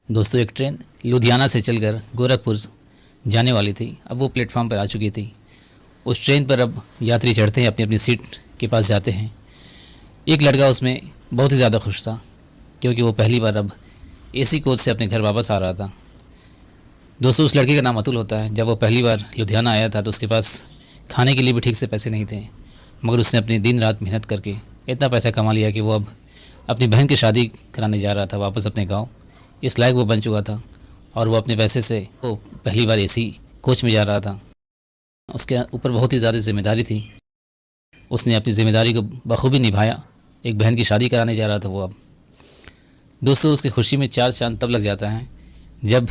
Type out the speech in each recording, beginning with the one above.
दोस्तों एक ट्रेन लुधियाना से चलकर गोरखपुर जाने वाली थी। अब वो प्लेटफॉर्म पर आ चुकी थी। उस ट्रेन पर अब यात्री चढ़ते हैं, अपनी अपनी सीट के पास जाते हैं। एक लड़का उसमें बहुत ही ज़्यादा खुश था क्योंकि वो पहली बार अब एसी कोच से अपने घर वापस आ रहा था। दोस्तों उस लड़के का नाम अतुल होता है। जब वो पहली बार लुधियाना आया था तो उसके पास खाने के लिए भी ठीक से पैसे नहीं थे, मगर उसने अपनी दिन रात मेहनत करके इतना पैसा कमा लिया कि वो अब अपनी बहन की शादी कराने जा रहा था वापस अपने गांव। इस लायक वो बन चुका था और वो अपने पैसे से वो पहली बार एसी कोच में जा रहा था। उसके ऊपर बहुत ही ज़्यादा जिम्मेदारी थी। उसने अपनी ज़िम्मेदारी को बखूबी निभाया। एक बहन की शादी कराने जा रहा था वो अब। दोस्तों उसकी खुशी में चार चांद तब लग जाता है जब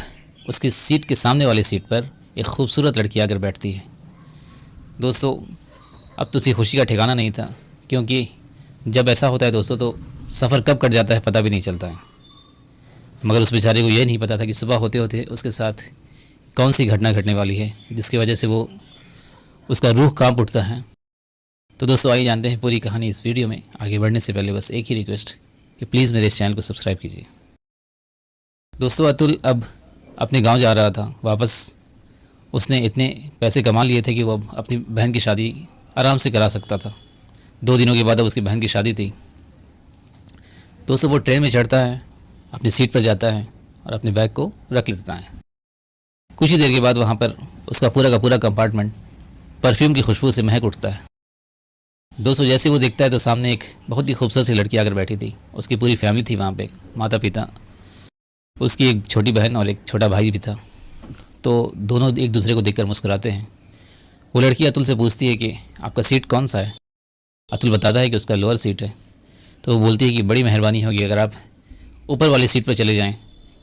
उसकी सीट के सामने वाली सीट पर एक खूबसूरत लड़की आकर बैठती है। दोस्तों अब तो उसकी खुशी का ठिकाना नहीं था, क्योंकि जब ऐसा होता है दोस्तों तो सफ़र कब कट जाता है पता भी नहीं चलता है। मगर उस बेचारे को यह नहीं पता था कि सुबह होते होते उसके साथ कौन सी घटना घटने वाली है जिसकी वजह से वो उसका रूह कांप उठता है। तो दोस्तों आइए जानते हैं पूरी कहानी इस वीडियो में। आगे बढ़ने से पहले बस एक ही रिक्वेस्ट कि प्लीज़ मेरे इस चैनल को सब्सक्राइब कीजिए। दोस्तों अतुल अब अपने गांव जा रहा था वापस। उसने इतने पैसे कमा लिए थे कि वो अब अपनी बहन की शादी आराम से करा सकता था। 2 दिनों के बाद अब उसकी बहन की शादी थी। दोस्तों वो ट्रेन में चढ़ता है, अपनी सीट पर जाता है और अपने बैग को रख लेता है। कुछ ही देर के बाद वहाँ पर उसका पूरा का पूरा कंपार्टमेंट परफ्यूम की खुशबू से महक उठता है। दोस्तों जैसे वो देखता है तो सामने एक बहुत ही खूबसूरत सी लड़की आकर बैठी थी। उसकी पूरी फैमिली थी वहाँ पे, माता पिता, उसकी एक छोटी बहन और एक छोटा भाई भी था। तो दोनों एक दूसरे को देखकर मुस्कुराते हैं। वो लड़की अतुल से पूछती है कि आपका सीट कौन सा है। अतुल बताता है कि उसका लोअर सीट है। तो वो बोलती है कि बड़ी मेहरबानी होगी अगर आप ऊपर वाली सीट पर चले जाएं,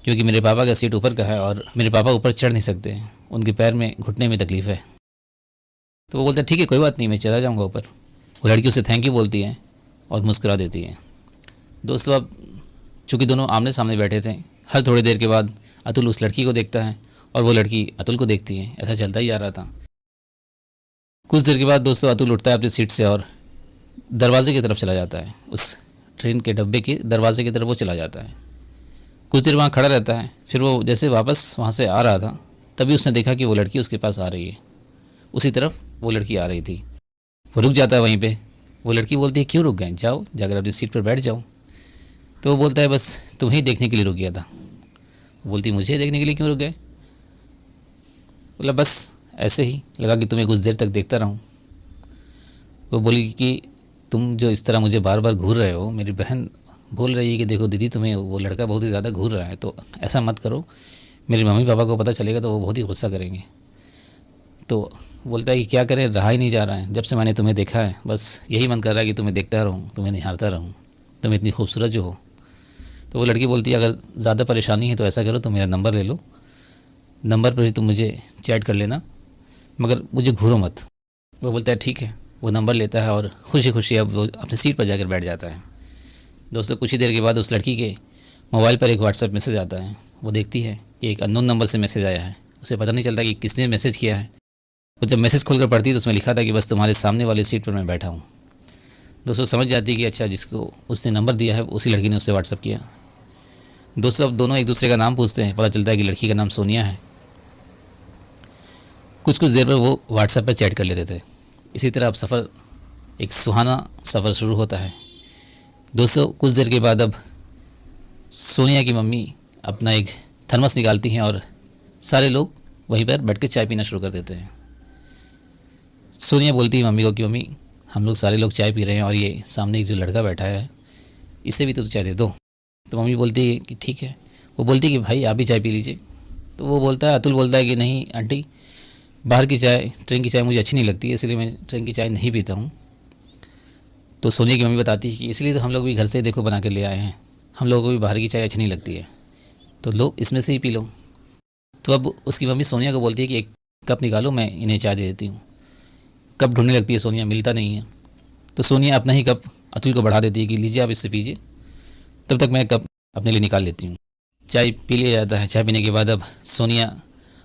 क्योंकि मेरे पापा का सीट ऊपर का है और मेरे पापा ऊपर चढ़ नहीं सकते, उनके पैर में घुटने में तकलीफ़ है। तो वो बोलता है ठीक है कोई बात नहीं, मैं चला जाऊँगा ऊपर। वो लड़की उसे थैंक यू बोलती है और मुस्कुरा देती है। दोस्तों अब चूँकि दोनों आमने सामने बैठे थे, हर थोड़ी देर के बाद अतुल उस लड़की को देखता है और वो लड़की अतुल को देखती है। ऐसा चलता ही जा रहा था। कुछ देर के बाद दोस्तों अतुल उठता है अपनी सीट से और दरवाजे की तरफ चला जाता है। उस ट्रेन के डब्बे के दरवाजे की तरफ वो चला जाता है। कुछ देर वहाँ खड़ा रहता है। फिर वो जैसे वापस वहाँ से आ रहा था तभी उसने देखा कि वो लड़की उसके पास आ रही है। उसी तरफ वो लड़की आ रही थी। वो रुक जाता है वहीं पे। वो लड़की बोलती है क्यों रुक गए, जाओ जाकर अपनी सीट पर बैठ जाओ। तो वो बोलता है बस तुम्हें देखने के लिए रुक गया था। वो बोलती मुझे देखने के लिए क्यों रुक गए। बोला बस ऐसे ही लगा कि तुम्हें कुछ देर तक देखता रहूं। वो बोली कि तुम जो इस तरह मुझे बार बार घूर रहे हो, मेरी बहन बोल रही है कि देखो दीदी तुम्हें वो लड़का बहुत ही ज़्यादा घूर रहा है, तो ऐसा मत करो, मेरे मम्मी पापा को पता चलेगा तो वो बहुत ही गुस्सा करेंगे। तो बोलता है कि क्या करें, रहा ही नहीं जा रहा है। जब से मैंने तुम्हें देखा है बस यही मन कर रहा है कि तुम्हें देखता रहूँ, तुम्हें निहारता रहूँ, तुम इतनी खूबसूरत जो हो। तो वो लड़की बोलती है अगर ज़्यादा परेशानी है तो ऐसा करो, तुम मेरा नंबर ले लो, नंबर पर ही तुम मुझे चैट कर लेना, मगर मुझे घूरो मत। वो बोलता है ठीक है। वो नंबर लेता है और खुशी खुशी अब वो अपनी सीट पर जाकर बैठ जाता है। दोस्तों कुछ ही देर के बाद उस लड़की के मोबाइल पर एक व्हाट्सएप मैसेज आता है। वो देखती है कि एक अननोन नंबर से मैसेज आया है। उसे पता नहीं चलता कि किसने मैसेज किया है। वो जब मैसेज खोलकर पढ़ती है तो उसमें लिखा था कि बस तुम्हारे सामने वाली सीट पर मैं बैठा हूँ। दोस्तों समझ जाती है कि अच्छा जिसको उसने नंबर दिया है उसी लड़की ने उससे व्हाट्सएप किया। दोस्तों अब दोनों एक दूसरे का नाम पूछते हैं। पता चलता है कि लड़की का नाम सोनिया है। कुछ देर पर वो व्हाट्सएप पर चैट कर लेते थे। इसी तरह अब सफ़र, एक सुहाना सफ़र शुरू होता है। दोस्तों कुछ देर के बाद अब सोनिया की मम्मी अपना एक थर्मस निकालती हैं और सारे लोग वहीं पर बैठ के चाय पीना शुरू कर देते हैं। सोनिया बोलती है मम्मी को कि मम्मी हम लोग सारे लोग चाय पी रहे हैं और ये सामने एक जो लड़का बैठा है इसे भी तो चाय दे दो। तो मम्मी बोलती है कि ठीक है। वो बोलती है कि भाई आप भी चाय पी लीजिए। तो वो बोलता है, अतुल बोलता है कि नहीं आंटी, बाहर की चाय, ट्रेन की चाय मुझे अच्छी नहीं लगती है, इसलिए मैं ट्रेन की चाय नहीं पीता हूँ। तो सोनिया की मम्मी बताती है कि इसलिए तो हम लोग भी घर से देखो बना कर ले आए हैं, हम लोगों को भी बाहर की चाय अच्छी नहीं लगती है, तो लो इसमें से ही पी लो। तो अब उसकी मम्मी सोनिया को बोलती है कि एक कप निकालो, मैं इन्हें चाय दे देती हूँ। कप ढूंढने लगती है सोनिया, मिलता नहीं है। तो सोनिया अपना ही कप अतुल को बढ़ा देती है कि लीजिए आप इससे पीजिए, तब तक मैं कप अपने लिए निकाल लेती हूँ। चाय पी लिया जाता है। चाय पीने के बाद अब सोनिया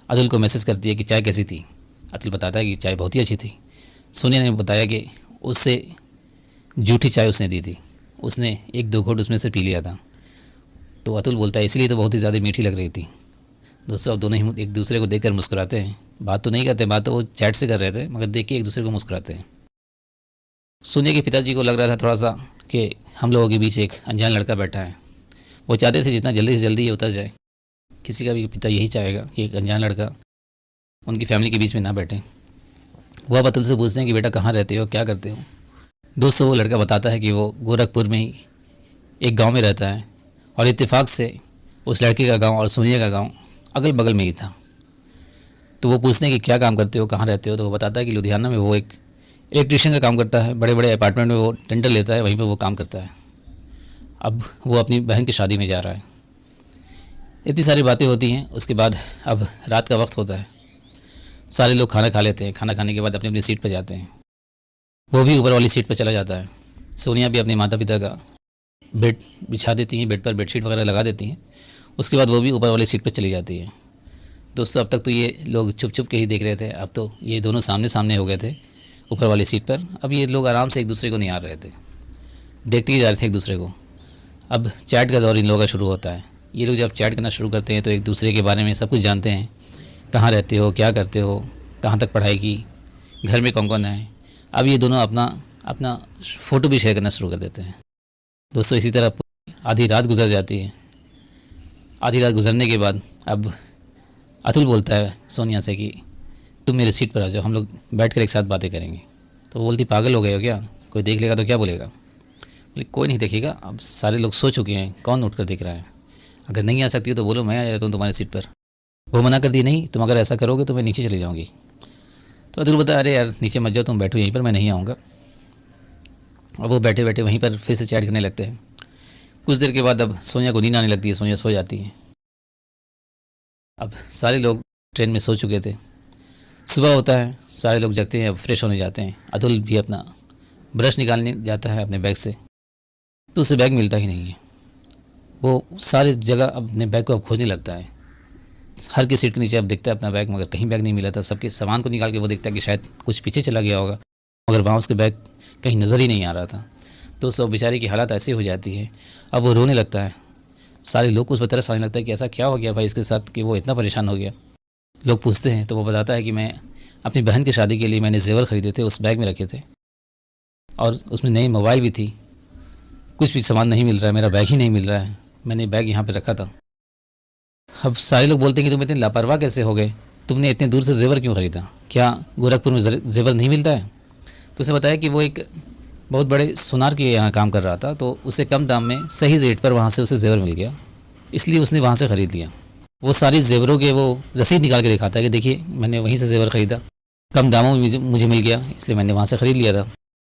अतुल को मैसेज करती है कि चाय कैसी थी। अतुल बताता है कि चाय बहुत ही अच्छी थी। सोनिया ने बताया कि उससे झूठी चाय उसने दी थी, उसने 1-2 घूंट उसमें से पी लिया था। तो अतुल बोलता है इसलिए तो बहुत ही ज़्यादा मीठी लग रही थी। दोस्तों अब दोनों ही एक दूसरे को देखकर मुस्कुराते हैं। बात तो नहीं करते, बात तो वो चैट से कर रहे थे, मगर देख के एक दूसरे को मुस्कुराते हैं। सोनिया के पिताजी को लग रहा था थोड़ा सा कि हम लोगों के बीच एक अनजान लड़का बैठा है। वो चाहते थे जितना जल्दी से जल्दी ये उतर जाए। किसी का भी पिता यही चाहेगा कि एक अनजान लड़का उनकी फैमिली के बीच में ना बैठे। वो अब अतुल से पूछते हैं कि बेटा कहाँ रहते हो, क्या करते हो। दोस्तों वो लड़का बताता है कि वो गोरखपुर में ही एक गांव में रहता है और इत्तेफाक से उस लड़के का गांव और सोनिया का गांव अगल बगल में ही था। तो वो पूछते हैं कि क्या काम करते हो, कहाँ रहते हो। तो वो बताता है कि लुधियाना में वो एक इलेक्ट्रिशियन का काम करता है, बड़े बड़े अपार्टमेंट में वो टेंडर लेता है, वहीं पर वो काम करता है। अब वो अपनी बहन की शादी में जा रहा है। इतनी सारी बातें होती हैं। उसके बाद अब रात का वक्त होता है, सारे लोग खाना खा लेते हैं। खाना खाने के बाद अपनी अपनी सीट पर जाते हैं। वो भी ऊपर वाली सीट पर चला जाता है। सोनिया भी अपने माता पिता का बेड बिछा देती हैं, बेड पर बेडशीट वगैरह लगा देती हैं। उसके बाद वो भी ऊपर वाली सीट पर चली जाती है। दोस्तों अब तक तो ये लोग छुप छुप के ही देख रहे थे, अब तो ये दोनों सामने सामने हो गए थे ऊपर वाली सीट पर। अब ये लोग आराम से एक दूसरे को निहार रहे थे, देखते ही जा रहे थे एक दूसरे को। अब चैट का दौर इन लोगों का शुरू होता है। ये लोग जब चैट करना शुरू करते हैं तो एक दूसरे के बारे में सब कुछ जानते हैं। कहाँ रहते हो, क्या करते हो, कहाँ तक पढ़ाई की, घर में कौन कौन है। अब ये दोनों अपना अपना फ़ोटो भी शेयर करना शुरू कर देते हैं। दोस्तों इसी तरह आधी रात गुजर जाती है। आधी रात गुजरने के बाद अब अतुल बोलता है सोनिया से कि तुम मेरे सीट पर आ जाओ, हम लोग बैठकर एक साथ बातें करेंगे। तो वो बोलती पागल हो गए हो क्या, कोई देख लेगा तो क्या बोलेगा। बोले कोई नहीं देखेगा, अब सारे लोग सो चुके हैं, कौन उठ कर देख रहा है। अगर नहीं आ सकती हो तो बोलो, मैं आ जाता हूँ तुम्हारी सीट पर। वो मना कर दी, नहीं तुम अगर ऐसा करोगे तो मैं नीचे चली जाऊँगी। तो अतुल बताया अरे यार नीचे मत जाओ, तुम बैठो यहीं पर, मैं नहीं आऊँगा। और वो बैठे बैठे वहीं पर फिर से चैट करने लगते हैं। कुछ देर के बाद अब सोनिया को नींद आने लगती है, सोनिया सो जाती है। अब सारे लोग ट्रेन में सो चुके थे। सुबह होता है, सारे लोग जगते हैं, अब फ्रेश होने जाते हैं। अतुल भी अपना ब्रश निकालने जाता है अपने बैग से, तो उसे बैग मिलता ही नहीं है। वो सारी जगह अपने बैग को अब खोजने लगता है। हर की सीट के नीचे अब देखता है अपना बैग, मगर कहीं बैग नहीं मिला था। सबके सामान को निकाल के वो देखता है कि शायद कुछ पीछे चला गया होगा, मगर वहाँ उसके बैग कहीं नज़र ही नहीं आ रहा था। तो उस बेचारे की हालत ऐसी हो जाती है, अब वो रोने लगता है। सारे लोग को उस पर तरस आने लगता है कि ऐसा क्या हो गया भाई इसके साथ कि वो इतना परेशान हो गया। लोग पूछते हैं तो वो बताता है कि मैं अपनी बहन की शादी के लिए मैंने जेवर ख़रीदे थे, उस बैग में रखे थे, और उसमें नई मोबाइल भी थी। कुछ भी सामान नहीं मिल रहा है, मेरा बैग ही नहीं मिल रहा है, मैंने बैग यहाँ पे रखा था। अब सारे लोग बोलते हैं कि तुम इतने लापरवाह कैसे हो गए, तुमने इतने दूर से जेवर क्यों ख़रीदा, क्या गोरखपुर में जेवर नहीं मिलता है। तो उसने बताया कि वो एक बहुत बड़े सुनार के यहाँ काम कर रहा था, तो उसे कम दाम में सही रेट पर वहाँ से उसे जेवर मिल गया, इसलिए उसने वहाँ से ख़रीद लिया। वो सारी जेवरों के वो रसीद निकाल के दिखाता है कि देखिए मैंने वहीं से जेवर ख़रीदा, कम दामों में मुझे मिल गया, इसलिए मैंने वहाँ से ख़रीद लिया था।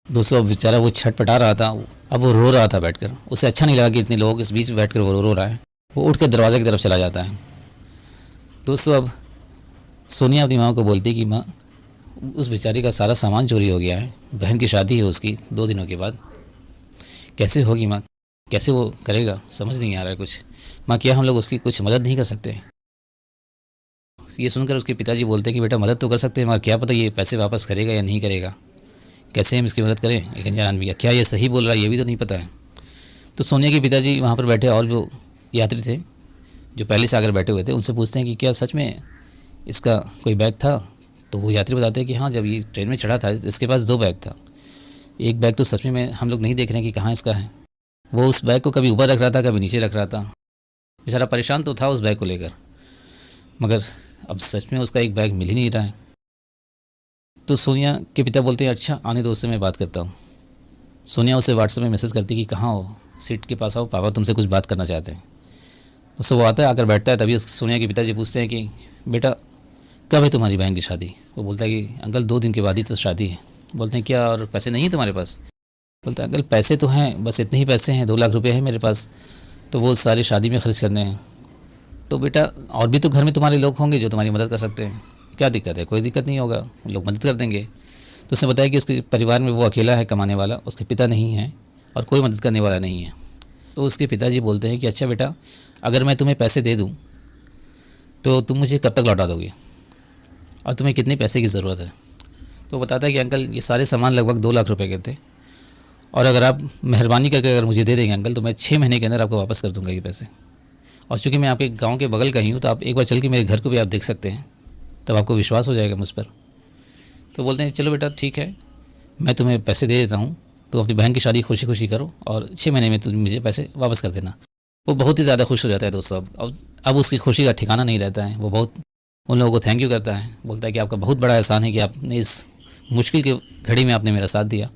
दोस्तों अब बेचारा वो छटपटा रहा था, अब वो रो रहा था बैठकर। उसे अच्छा नहीं लगा कि इतने लोगों के बीच में बैठकर वो रो रहा है। वो उठ कर दरवाजे की तरफ चला जाता है। दोस्तों अब सोनिया अपनी माँ को बोलती है कि माँ उस बेचारी का सारा सामान चोरी हो गया है, बहन की शादी है उसकी 2 दिनों के बाद, कैसे होगी माँ, कैसे वो करेगा, समझ नहीं आ रहा है कुछ। माँ क्या हम लोग उसकी कुछ मदद नहीं कर सकते। ये सुनकर उसके पिताजी बोलते हैं कि बेटा मदद तो कर सकते हैं, मगर क्या पता ये पैसे वापस करेगा या नहीं करेगा, कैसे हम इसकी मदद करें। एक अनजान आदमी का क्या ये सही बोल रहा है ये भी तो नहीं पता है। तो सोनिया के पिताजी वहाँ पर बैठे और जो यात्री थे जो पहले से आकर बैठे हुए थे उनसे पूछते हैं कि क्या सच में इसका कोई बैग था। तो वो यात्री बताते हैं कि हाँ जब ये ट्रेन में चढ़ा था इसके पास 2 बैग था, एक बैग तो सच में हम लोग नहीं देख रहे हैं कि कहाँ इसका है। वो उस बैग को कभी ऊपर रख रहा था कभी नीचे रख रहा था। बेचारा परेशान तो था उस बैग को लेकर, मगर अब सच में उसका एक बैग मिल ही नहीं रहा है। तो सोनिया के पिता बोलते हैं अच्छा आने दो, उससे मैं बात करता हूँ। सोनिया उसे व्हाट्सएप में मैसेज करती है कि कहाँ हो, सीट के पास आओ, पापा तुमसे कुछ बात करना चाहते हैं। उससे वो आता है, आकर बैठता है। तभी सोनिया के पिताजी पूछते हैं कि बेटा कब है तुम्हारी बहन की शादी। वो बोलता है कि अंकल 2 दिन के बाद ही तो शादी है। बोलते हैं क्या और पैसे नहीं है तुम्हारे पास। बोलता है अंकल पैसे तो हैं, बस इतने ही पैसे हैं, 2 लाख रुपए हैं मेरे पास, तो वो सारी शादी में खर्च करने हैं। तो बेटा और भी तो घर में तुम्हारे लोग होंगे जो तुम्हारी मदद कर सकते हैं, क्या दिक्कत है। कोई दिक्कत नहीं होगा, लोग मदद कर देंगे। तो उसने बताया कि उसके परिवार में वो अकेला है कमाने वाला, उसके पिता नहीं है और कोई मदद करने वाला नहीं है। तो उसके पिताजी बोलते हैं कि अच्छा बेटा अगर मैं तुम्हें पैसे दे दूँ तो तुम मुझे कब तक लौटा दोगे और तुम्हें कितने पैसे की ज़रूरत है। तो बताता है कि अंकल ये सारे सामान लगभग 2 लाख रुपए के थे, और अगर आप मेहरबानी करके अगर मुझे दे देंगे अंकल तो मैं 6 महीने के अंदर आपको वापस कर दूंगा ये पैसे। और चूँकि मैं आपके गाँव के बगल का ही हूँ, तो आप एक बार चल के मेरे घर को भी आप देख सकते हैं, तब आपको विश्वास हो जाएगा मुझ पर। तो बोलते हैं चलो बेटा ठीक है, मैं तुम्हें पैसे दे देता हूँ, तो अपनी बहन की शादी खुशी खुशी करो और 6 महीने में तुम मुझे पैसे वापस कर देना। वो बहुत ही ज़्यादा खुश हो जाता है दोस्तों। अब उसकी खुशी का ठिकाना नहीं रहता है। वो बहुत उन लोगों को थैंक यू करता है, बोलता है कि आपका बहुत बड़ा एहसान है कि आपने इस मुश्किल की घड़ी में आपने मेरा साथ दिया।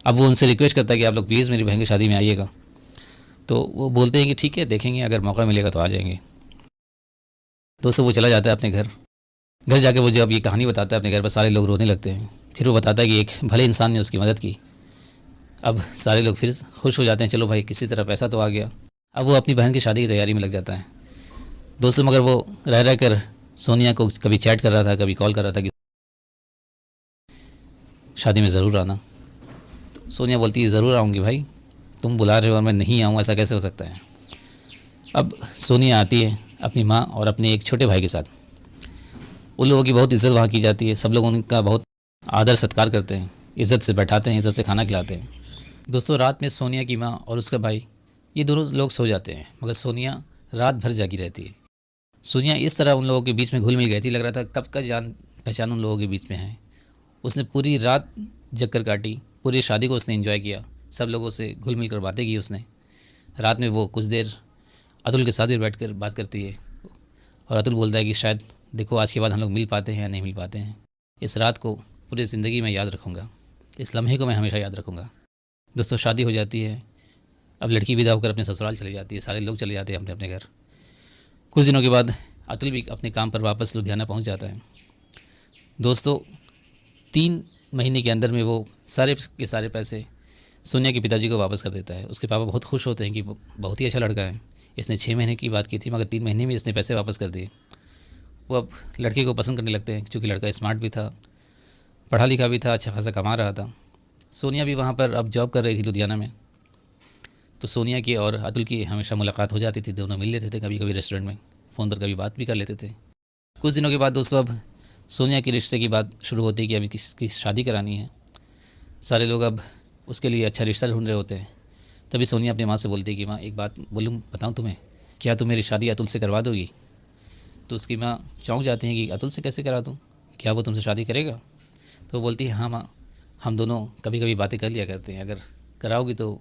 अब वो उनसे रिक्वेस्ट करता है कि आप लोग प्लीज़ मेरी बहन की शादी में आइएगा। तो वो बोलते हैं कि ठीक है देखेंगे, अगर मौका मिलेगा तो आ जाएंगे। दोस्तों वो चला जाता है अपने घर। घर जाके वो जब ये कहानी बताता है अपने घर पर, सारे लोग रोने लगते हैं। फिर वो बताता है कि एक भले इंसान ने उसकी मदद की। अब सारे लोग फिर खुश हो जाते हैं, चलो भाई किसी तरह पैसा तो आ गया। अब वो अपनी बहन की शादी की तैयारी में लग जाता है दोस्तों। मगर वो रह कर सोनिया को कभी चैट कर रहा था, कभी कॉल कर रहा था कि शादी में ज़रूर आना। तो सोनिया बोलती है ज़रूर आऊँगी भाई, तुम बुला रहे हो और मैं नहीं आऊँ, ऐसा कैसे हो सकता है। अब सोनिया आती है अपनी माँ और अपने एक छोटे भाई के साथ। उन लोगों की बहुत इज़्ज़त वहाँ की जाती है, सब लोग उनका बहुत आदर सत्कार करते हैं, इज़्ज़त से बैठाते हैं, इज़्ज़त से खाना खिलाते हैं। दोस्तों रात में सोनिया की माँ और उसका भाई ये दोनों लोग सो जाते हैं, मगर सोनिया रात भर जागी रहती है। सोनिया इस तरह उन लोगों के बीच में घुल मिल गई थी, लग रहा था कब का जान पहचान उन लोगों के बीच में है। उसने पूरी रात जग कर काटी, पूरी शादी को उसने एंजॉय किया, सब लोगों से घुल मिल कर बातें की उसने। रात में वो कुछ देर अतुल के साथ भी बैठ कर बात करती है और अतुल बोलता है कि शायद देखो आज के बाद हम लोग मिल पाते हैं या नहीं मिल पाते हैं। इस रात को पूरी ज़िंदगी में याद रखूँगा, इस लम्हे को मैं हमेशा याद रखूँगा। दोस्तों शादी हो जाती है। अब लड़की विदा होकर अपने ससुराल चली जाती है, सारे लोग चले जाते हैं अपने अपने घर। कुछ दिनों के बाद अतुल भी अपने काम पर वापस लुधियाना पहुंच जाता है। दोस्तों 3 महीने के अंदर में वो सारे के सारे पैसे सोनिया के पिताजी को वापस कर देता है। उसके पापा बहुत खुश होते हैं कि वो बहुत ही अच्छा लड़का है, इसने 6 महीने की बात की थी मगर 3 महीने में इसने पैसे वापस कर दिए। वो अब लड़के को पसंद करने लगते हैं, क्योंकि लड़का स्मार्ट भी था, पढ़ा लिखा भी था, अच्छा खासा कमा रहा था। सोनिया भी वहाँ पर अब जॉब कर रही थी लुधियाना में। तो सोनिया की और अतुल की हमेशा मुलाकात हो जाती थी, दोनों मिल लेते थे, कभी कभी रेस्टोरेंट में फ़ोन पर कभी बात भी कर लेते थे। कुछ दिनों के बाद दोस्तों अब सोनिया के रिश्ते की बात शुरू होती है कि अभी किसकी शादी करानी है। सारे लोग अब उसके लिए अच्छा रिश्ता ढूंढ रहे होते हैं। तभी सोनिया अपनी माँ से बोलती है कि माँ एक बात बोलूँ बताऊँ तुम्हें, क्या तुम मेरी शादी अतुल से करवा दोगी। तो उसकी माँ चौंक जाती हैं कि अतुल से कैसे करा दूँ, क्या वो तुमसे शादी करेगा। तो वो बोलती है हाँ माँ, हम दोनों कभी कभी बातें कर लिया करते हैं, अगर कराओगी तो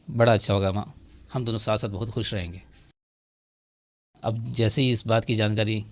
बड़ा अच्छा होगा माँ, हम दोनों साथ साथ बहुत खुश रहेंगे। अब जैसे ही इस बात की जानकारी